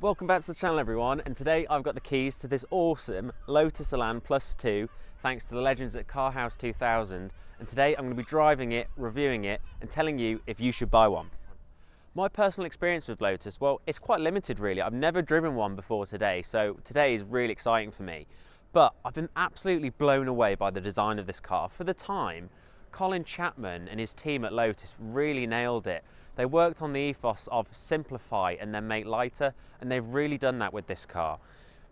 Welcome back to the channel everyone, and today I've got the keys to this awesome Lotus Elan Plus 2 thanks to the legends at Car House 2000, and today I'm going to be driving it, reviewing it and telling you if you should buy one. My personal experience with Lotus, well, it's quite limited really. I've never driven one before today, so today is really exciting for me. But I've been absolutely blown away by the design of this car. For the time, Colin Chapman and his team at Lotus really nailed it. They worked on the ethos of simplify and then make lighter, and they've really done that with this car.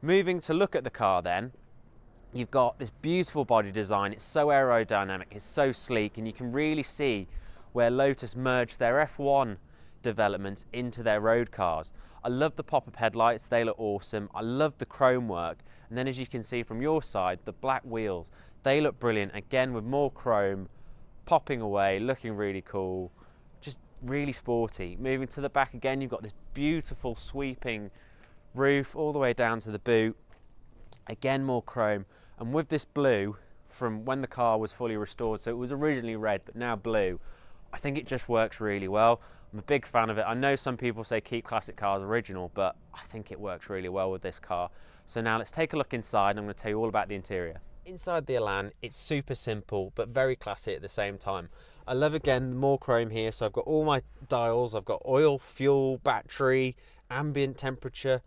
Moving to look at the car then, you've got this beautiful body design. It's so aerodynamic, it's so sleek, and you can really see where Lotus merged their F1 developments into their road cars. I love the pop-up headlights, they look awesome. I love the chrome work, and then as you can see from your side, the black wheels, they look brilliant, again with more chrome popping away, looking really cool, just really sporty. Moving to the back again, you've got this beautiful sweeping roof all the way down to the boot, again more chrome, and with this blue from when the car was fully restored, so it was originally red but now blue, I think it just works really well. I'm a big fan of it. I know some people say keep classic cars original, but I think it works really well with this car. So now let's take a look inside and I'm going to tell you all about the interior. Inside the Elan, it's super simple but very classy at the same time. I love again more chrome here, so I've got all my dials. I've got oil, fuel, battery, ambient temperature,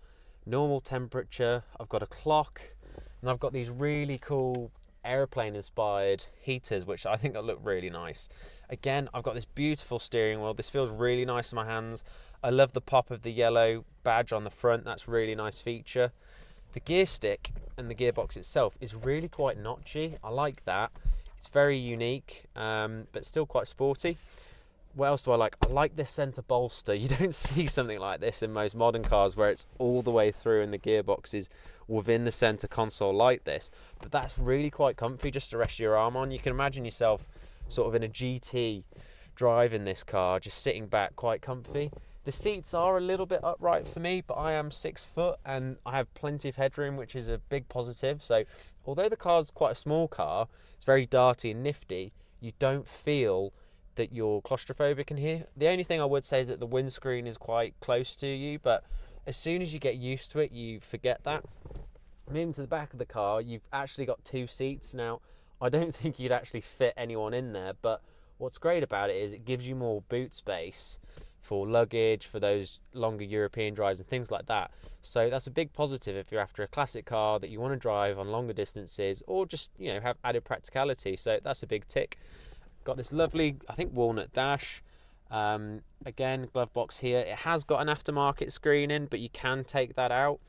normal temperature. I've got a clock, and I've got these really cool airplane inspired heaters which I think look really nice. Again, I've got this beautiful steering wheel. This feels really nice in my hands. I love the pop of the yellow badge on the front. That's a really nice feature. The gear stick and the gearbox itself is really quite notchy. I like that. It's very unique, but still quite sporty. What else do I like? I like this centre bolster. You don't see something like this in most modern cars where it's all the way through and the gearbox is within the centre console like this. But that's really quite comfy just to rest your arm on. You can imagine yourself sort of in a GT driving this car, just sitting back quite comfy. The seats are a little bit upright for me, but I am 6 foot and I have plenty of headroom, which is a big positive. So although the car's quite a small car, it's very darty and nifty, you don't feel that you're claustrophobic in here. The only thing I would say is that the windscreen is quite close to you, but as soon as you get used to it, you forget that. Moving to the back of the car, you've actually got 2 seats. Now, I don't think you'd actually fit anyone in there, but what's great about it is it gives you more boot space for luggage, for those longer European drives and things like that. So that's a big positive if you're after a classic car that you want to drive on longer distances or just, you know, have added practicality. So that's a big tick. Got this lovely, I think, walnut dash. Again, glove box here. It has got an aftermarket screen in, but you can take that out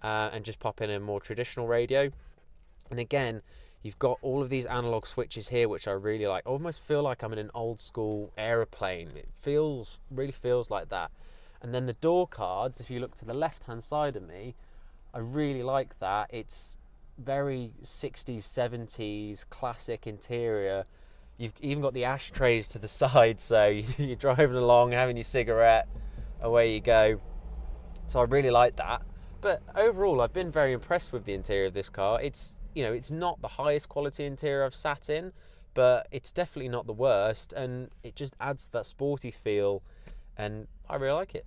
and just pop in a more traditional radio. And again, you've got all of these analog switches here, which I really like. I almost feel like I'm in an old school aeroplane. It really feels like that. And then the door cards, if you look to the left hand side of me, I really like that. It's very 60s, 70s, classic interior. You've even got the ashtrays to the side, so you're driving along, having your cigarette, away you go. So I really like that. But overall, I've been very impressed with the interior of this car. It's, you know, it's not the highest quality interior I've sat in, but it's definitely not the worst, and it just adds to that sporty feel, and I really like it.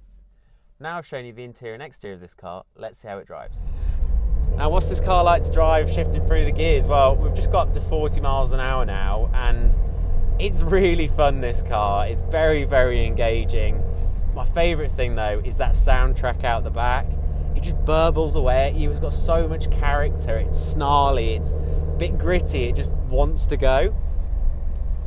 Now I've shown you the interior and exterior of this car, let's see how it drives. Now, what's this car like to drive shifting through the gears? Well, we've just got up to 40 miles an hour now, and it's really fun, this car. It's very, very engaging. My favourite thing though is that soundtrack out the back. It just burbles away at you. It's got so much character. It's snarly, it's a bit gritty, it just wants to go.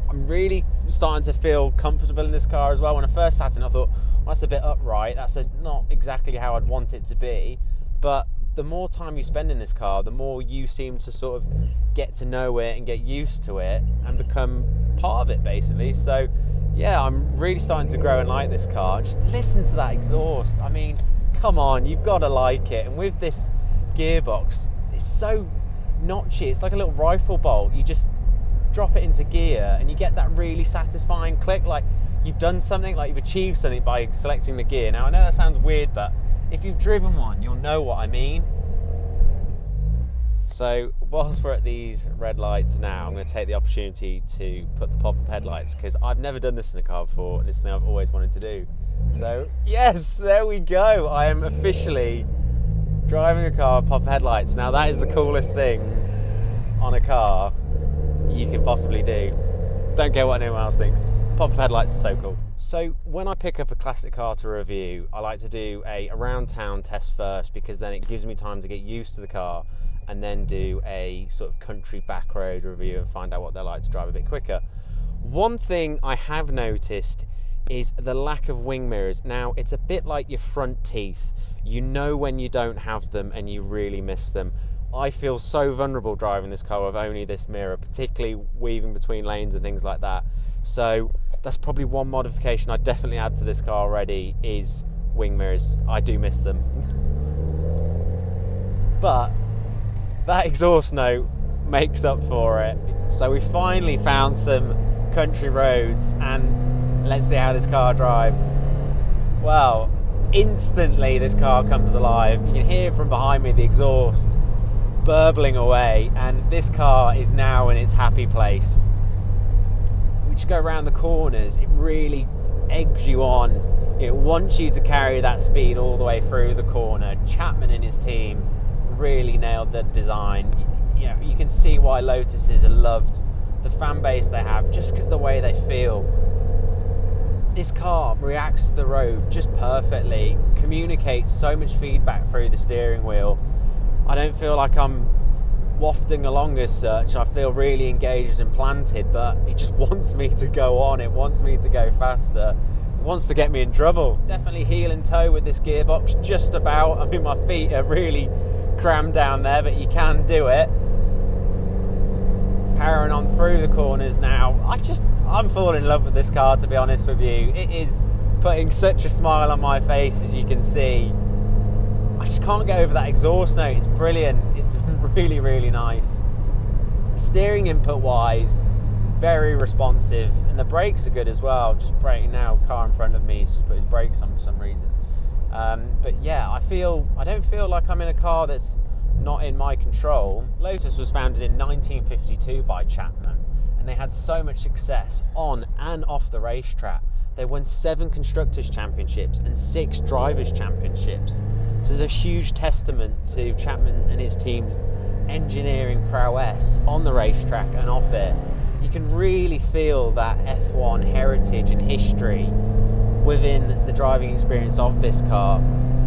I'm really starting to feel comfortable in this car as well. When I first sat in, I thought, well, that's a bit upright. That's not exactly how I'd want it to be. But the more time you spend in this car, the more you seem to sort of get to know it and get used to it and become part of it, basically. So yeah, I'm really starting to grow and like this car. Just listen to that exhaust. I mean, come on, you've got to like it. And with this gearbox, it's so notchy. It's like a little rifle bolt. You just drop it into gear and you get that really satisfying click, like you've done something, like you've achieved something by selecting the gear. Now, I know that sounds weird, but if you've driven one, you'll know what I mean. So whilst we're at these red lights now, I'm going to take the opportunity to put the pop-up headlights, because I've never done this in a car before and it's something I've always wanted to do. So yes, there we go. I am officially driving a car with pop headlights. Now that is the coolest thing on a car you can possibly do. Don't care what anyone else thinks. Pop headlights are so cool. So when I pick up a classic car to review, I like to do a around town test first, because then it gives me time to get used to the car and then do a sort of country back road review and find out what they're like to drive a bit quicker. One thing I have noticed is the lack of wing mirrors. Now, it's a bit like your front teeth. You know when you don't have them and you really miss them. I feel so vulnerable driving this car with only this mirror, particularly weaving between lanes and things like that. So that's probably one modification I'd definitely add to this car already, is wing mirrors. I do miss them. But that exhaust note makes up for it. So we finally found some country roads, and let's see how this car drives. Well, instantly this car comes alive. You can hear from behind me the exhaust burbling away, and this car is now in its happy place. We just go around the corners, it really eggs you on. It wants you to carry that speed all the way through the corner. Chapman and his team really nailed the design. You know, you can see why Lotuses are loved, the fan base they have, just because of the way they feel. This car reacts to the road just perfectly, communicates so much feedback through the steering wheel. I don't feel like I'm wafting along as such. I feel really engaged and planted, but it just wants me to go on. It wants me to go faster. It wants to get me in trouble. Definitely heel and toe with this gearbox, just about. I mean, my feet are really crammed down there, but you can do it. Powering on through the corners now. I'm falling in love with this car, to be honest with you. It is putting such a smile on my face, as you can see. I just can't get over that exhaust note. It's brilliant. It's really, really nice. Steering input wise, very responsive, and the brakes are good as well. Just braking now, car in front of me has just put his brakes on for some reason. But yeah, I don't feel like I'm in a car that's not in my control. Lotus was founded in 1952 by Chapman, and they had so much success on and off the racetrack. They won 7 Constructors' Championships and 6 Drivers' Championships. So there's a huge testament to Chapman and his team's engineering prowess on the racetrack and off it. You can really feel that F1 heritage and history within the driving experience of this car.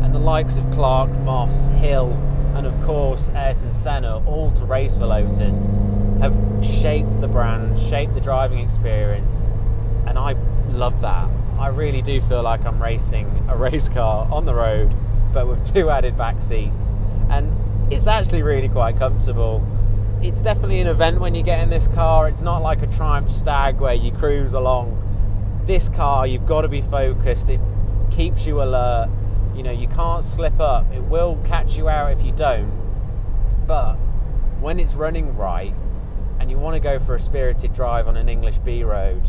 And the likes of Clark, Moss, Hill, and of course Ayrton Senna, all to race for Lotus, have shaped the brand, shaped the driving experience, and I love that. I really do feel like I'm racing a race car on the road, but with 2 added back seats, and it's actually really quite comfortable. It's definitely an event when you get in this car. It's not like a Triumph Stag where you cruise along. This car, you've got to be focused. It keeps you alert. You know, you can't slip up. It will catch you out if you don't. But when it's running right and you want to go for a spirited drive on an English B road,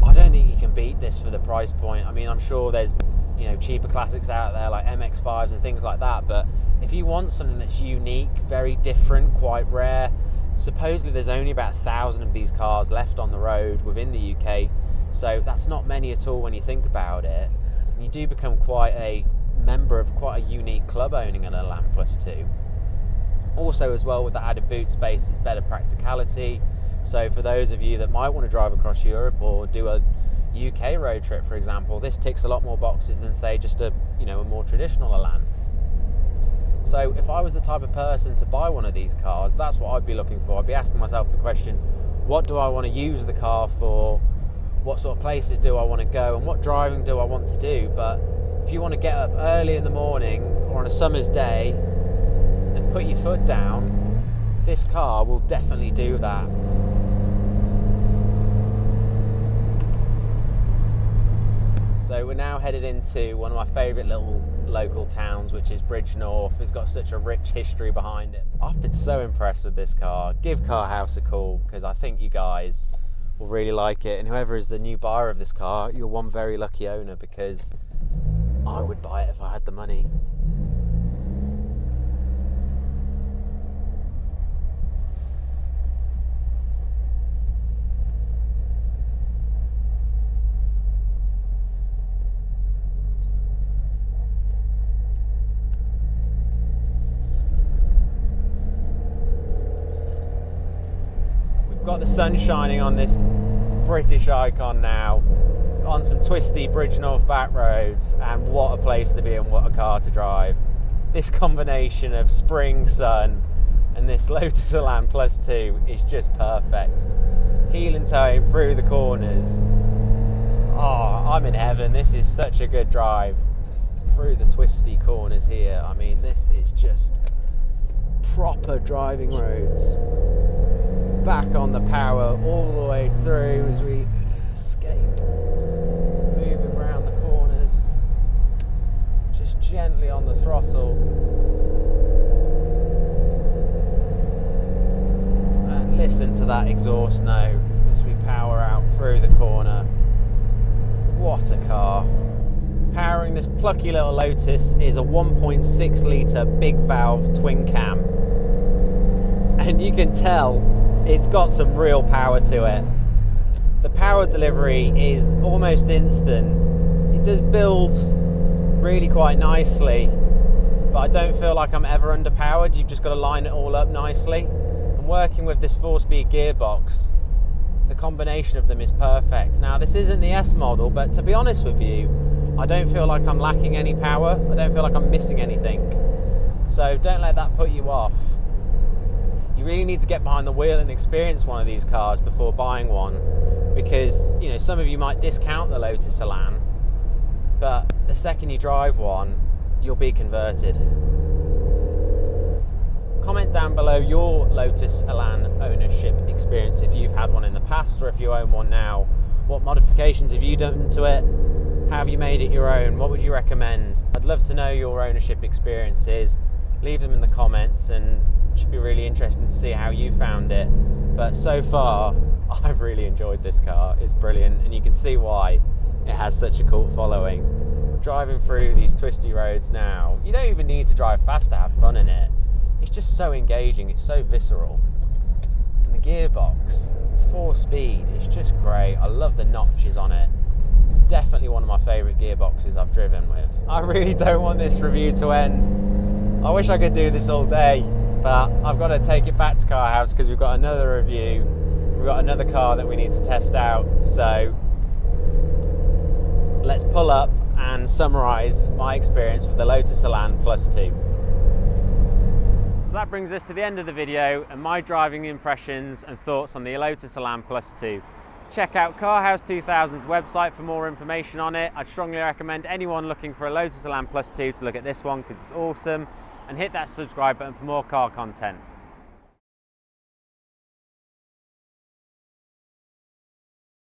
I don't think you can beat this for the price point. I mean, I'm sure there's, you know, cheaper classics out there like MX-5s and things like that, but if you want something that's unique, very different, quite rare, supposedly there's only about 1,000 of these cars left on the road within the UK, so that's not many at all when you think about it. You do become quite a member of quite a unique club owning an Elan Plus 2. Also as well, with the added boot space, it's better practicality. So for those of you that might want to drive across Europe or do a UK road trip, for example, this ticks a lot more boxes than, say, just a more traditional Elan. So if I was the type of person to buy one of these cars, that's what I'd be looking for. I'd be asking myself the question, what do I want to use the car for? What sort of places do I want to go? And what driving do I want to do? But if you want to get up early in the morning or on a summer's day and put your foot down, this car will definitely do that. So we're now headed into one of my favourite little local towns, which is Bridgnorth. It's got such a rich history behind it. I've been so impressed with this car. Give Carhouse a call, because I think you guys will really like it. And whoever is the new buyer of this car, you're one very lucky owner, because I would buy it if I had the money. got the sun shining on this British icon now, on some twisty Bridgnorth back roads, and what a place to be and what a car to drive. This combination of spring sun and this Lotus Elan Plus 2 is just perfect. Heel and toe through the corners. Oh, I'm in heaven. This is such a good drive through the twisty corners here. I mean, this is just proper driving roads. Back on the power all the way through as we escape. Moving around the corners. Just gently on the throttle. And listen to that exhaust note as we power out through the corner. What a car. Powering this plucky little Lotus is a 1.6 litre big valve twin cam. And you can tell it's got some real power to it. The power delivery is almost instant. It does build really quite nicely, but I don't feel like I'm ever underpowered. You've just got to line it all up nicely. And working with this 4-speed gearbox, the combination of them is perfect. Now, this isn't the S model, but to be honest with you, I don't feel like I'm lacking any power. I don't feel like I'm missing anything. So don't let that put you off. You really need to get behind the wheel and experience one of these cars before buying one, because, you know, some of you might discount the Lotus Elan, but the second you drive one, you'll be converted. Comment down below your Lotus Elan ownership experience, if you've had one in the past or if you own one now. What modifications have you done to it? How have you made it your own? What would you recommend? I'd love to know your ownership experiences. Leave them in the comments, and it should be really interesting to see how you found it. But so far, I've really enjoyed this car. It's brilliant, and you can see why it has such a cult following. Driving through these twisty roads now, you don't even need to drive fast to have fun in it. It's just so engaging, it's so visceral. And the gearbox, 4-speed, it's just great. I love the notches on it. It's definitely one of my favourite gearboxes I've driven with. I really don't want this review to end. I wish I could do this all day, but I've got to take it back to Car House because we've got another review. We've got another car that we need to test out. So let's pull up and summarise my experience with the Lotus Elan Plus 2. So that brings us to the end of the video and my driving impressions and thoughts on the Lotus Elan Plus 2. Check out Carhouse 2000's website for more information on it. I'd strongly recommend anyone looking for a Lotus Elan Plus 2 to look at this one because it's awesome, and hit that subscribe button for more car content.